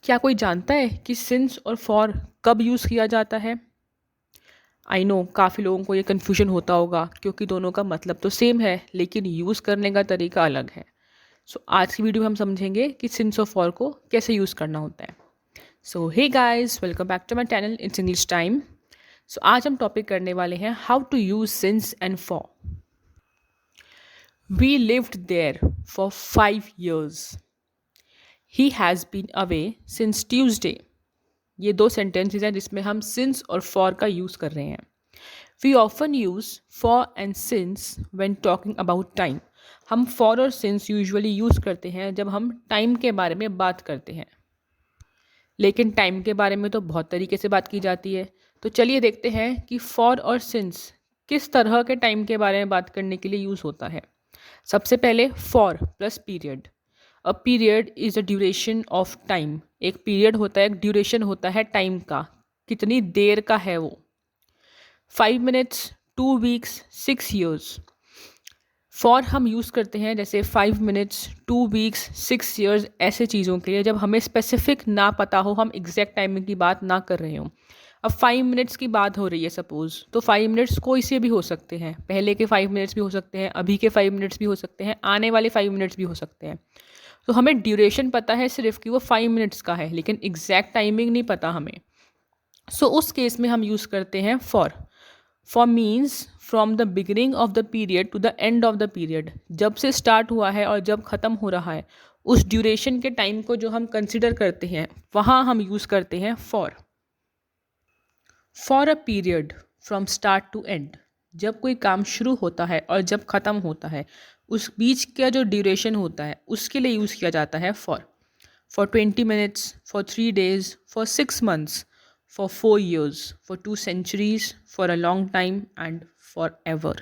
क्या कोई जानता है कि सिंस और फॉर कब यूज़ किया जाता है? आई नो काफ़ी लोगों को ये कन्फ्यूजन होता होगा क्योंकि दोनों का मतलब तो सेम है लेकिन यूज़ करने का तरीका अलग है। सो आज की वीडियो में हम समझेंगे कि सिंस और फॉर को कैसे यूज़ करना होता है। So hey guys, welcome back to my channel it's English time. So आज हम टॉपिक करने वाले हैं how to use since and for. We lived there for 5 years। He has been away since Tuesday. ये दो सेंटेंसेस हैं जिसमें हम सिंस और फॉर का यूज़ कर रहे हैं। We often use for and since when talking about time. हम फॉर और सिंस यूजुअली यूज़ करते हैं जब हम टाइम के बारे में बात करते हैं, लेकिन टाइम के बारे में तो बहुत तरीके से बात की जाती है। तो चलिए देखते हैं कि फॉर और सिंस किस तरह के टाइम के बारे में बात करने के लिए यूज़ होता है। सबसे पहले for plus period. A period is a duration of time. एक पीरियड होता है, एक ड्यूरेशन होता है टाइम का, कितनी देर का है वो। 5 minutes, 2 weeks, 6 years। फॉर हम यूज़ करते हैं जैसे 5 minutes, 2 weeks, 6 years ऐसे चीज़ों के लिए जब हमें स्पेसिफिक ना पता हो, हम एग्जैक्ट टाइमिंग की बात ना कर रहे हों। अब 5 minutes की बात हो रही है सपोज़, तो 5 minutes कोई से भी हो सकते हैं। पहले के 5 minutes भी हो सकते हैं, अभी के 5 minutes भी हो सकते हैं, आने वाले 5 minutes भी हो सकते हैं। तो हमें ड्यूरेशन पता है सिर्फ कि वो 5 minutes का है, लेकिन एग्जैक्ट टाइमिंग नहीं पता हमें। सो उस केस में हम यूज़ करते हैं for. For means from the beginning of the period to the end of the period. जब से स्टार्ट हुआ है और जब ख़त्म हो रहा है, उस ड्यूरेशन के टाइम को जो हम कंसिडर करते हैं, वहाँ हम यूज़ करते हैं for. For a period from start to end. जब कोई काम शुरू होता है और जब ख़त्म होता है, उस बीच का जो ड्यूरेशन होता है उसके लिए यूज़ किया जाता है for. For 20 minutes, for 3 days, for 6 months, for 4 years, for 2 centuries, for a long time and forever।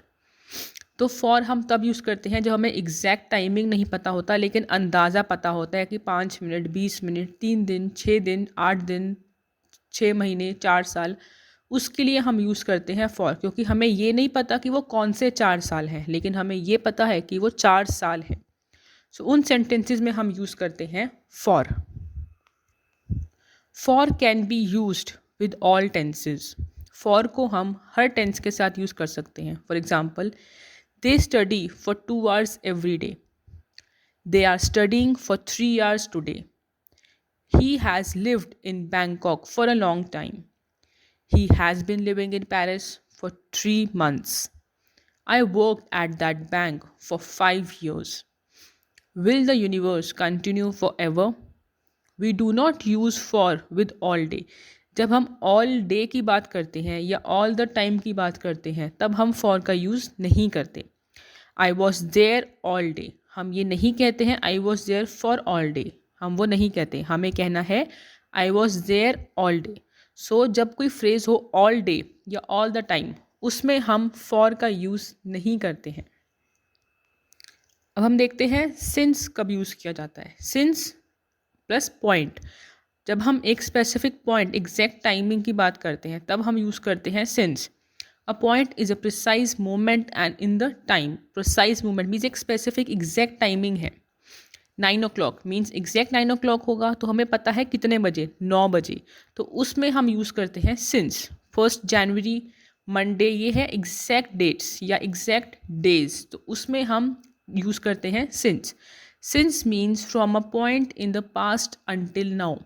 तो फॉर हम तब यूज़ करते हैं जब हमें एग्जैक्ट टाइमिंग नहीं पता होता, लेकिन अंदाज़ा पता होता है कि 5 मिनट, 20 मिनट, 3 दिन, 6 दिन, 8 दिन, 6 महीने, 4 साल। उसके लिए हम यूज़ करते हैं फॉर, क्योंकि हमें ये नहीं पता कि वो कौन से 4 साल हैं, लेकिन हमें ये पता है कि वो 4 साल हैं। सो उन सेंटेंसेस में हम यूज़ करते हैं for. For can be used with all tenses. For को हम हर टेंस के साथ यूज़ कर सकते हैं। For example, they study for 2 hours every day. They are studying for 3 hours today. He has lived in Bangkok for a long time. He has been living in Paris for 3 months। I worked at that bank for 5 years। Will the universe continue forever? We do not use for with all day. जब हम all day की बात करते हैं या all the time की बात करते हैं, तब हम फॉर का यूज़ नहीं करते। I was there all day, हम ये नहीं कहते हैं I was there for all day, हम वो नहीं कहते। हमें कहना है I was there all day. So जब कोई फ्रेज़ हो ऑल डे या ऑल द टाइम, उसमें हम फॉर का यूज़ नहीं करते हैं। अब हम देखते हैं सिंस कब यूज़ किया जाता है। Since plus point. जब हम एक स्पेसिफिक पॉइंट, एग्जैक्ट टाइमिंग की बात करते हैं, तब हम यूज़ करते हैं since. A point is a precise moment and in the time. Precise moment means एक स्पेसिफिक एग्जैक्ट टाइमिंग है। 9 o'clock मीन्स एग्जैक्ट 9 o'clock होगा, तो हमें पता है कितने बजे, 9 बजे। तो उसमें हम यूज़ करते हैं सिंस। 1 जनवरी, मंडे, ये है एग्जैक्ट डेट्स या एग्जैक्ट डेज, तो उसमें हम यूज़ करते हैं since. Since means from a point in the past until now.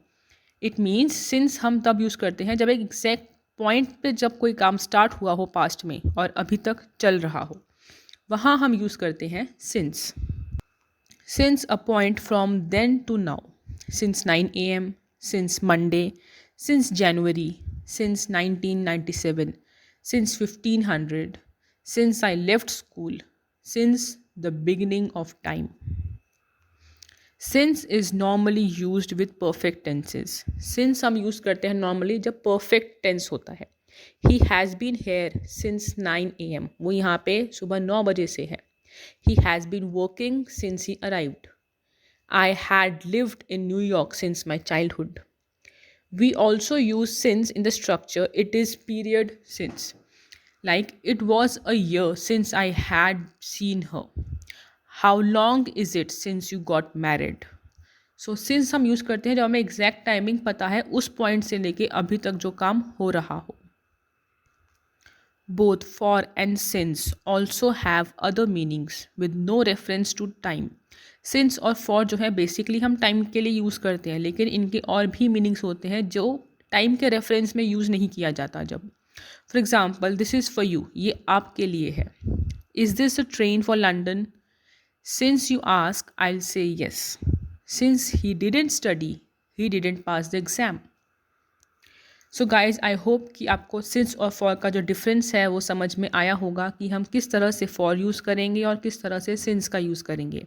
It means since हम तब यूज़ करते हैं जब एक एग्जैक्ट पॉइंट पे जब कोई काम स्टार्ट हुआ हो पास्ट में और अभी तक चल रहा हो, वहाँ हम यूज़ करते हैं since. Since a point from then to now. Since 9 a.m., since Monday, since January, since 1997, since 1500, since I left school, since the beginning of time. Since is normally used with perfect tenses. Since हम use करते हैं normally जब perfect tense होता है। He has been here since 9 a.m. वो यहाँ पे सुबह 9 बजे से है। He has been working since he arrived. I had lived in New York since my childhood. We also use since in the structure. It is period since. Like it was a year since I had seen her. How long is it since you got married? So since हम use करते हैं जब हमें exact timing पता है उस point से लेके अभी तक जो काम हो रहा हो. Both for and since also have other meanings with no reference to time. Since और for जो है बेसिकली हम टाइम के लिए यूज़ करते हैं, लेकिन इनके और भी मीनिंग्स होते हैं जो टाइम के रेफरेंस में यूज़ नहीं किया जाता. जब for example this is for you, ये आपके लिए है. Is this a train for London? Since you ask, I'll say yes. Since he didn't study, he didn't pass the exam. So guys I hope कि आपको since और for का जो difference है वो समझ में आया होगा कि हम किस तरह से फॉर यूज़ करेंगे और किस तरह से सिंस का यूज़ करेंगे.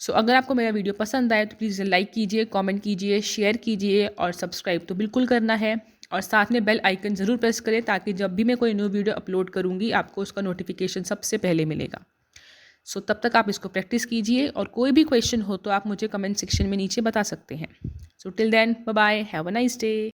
सो अगर आपको मेरा वीडियो पसंद आए तो प्लीज़ लाइक कीजिए, कमेंट कीजिए, शेयर कीजिए और सब्सक्राइब तो बिल्कुल करना है. और साथ में बेल आइकन ज़रूर प्रेस करें ताकि जब भी मैं कोई न्यू वीडियो अपलोड करूँगी आपको उसका नोटिफिकेशन सबसे पहले मिलेगा. सो तब तक आप इसको प्रैक्टिस कीजिए और कोई भी क्वेश्चन हो तो आप मुझे कमेंट सेक्शन में नीचे बता सकते हैं. So till then bye bye, have a nice day.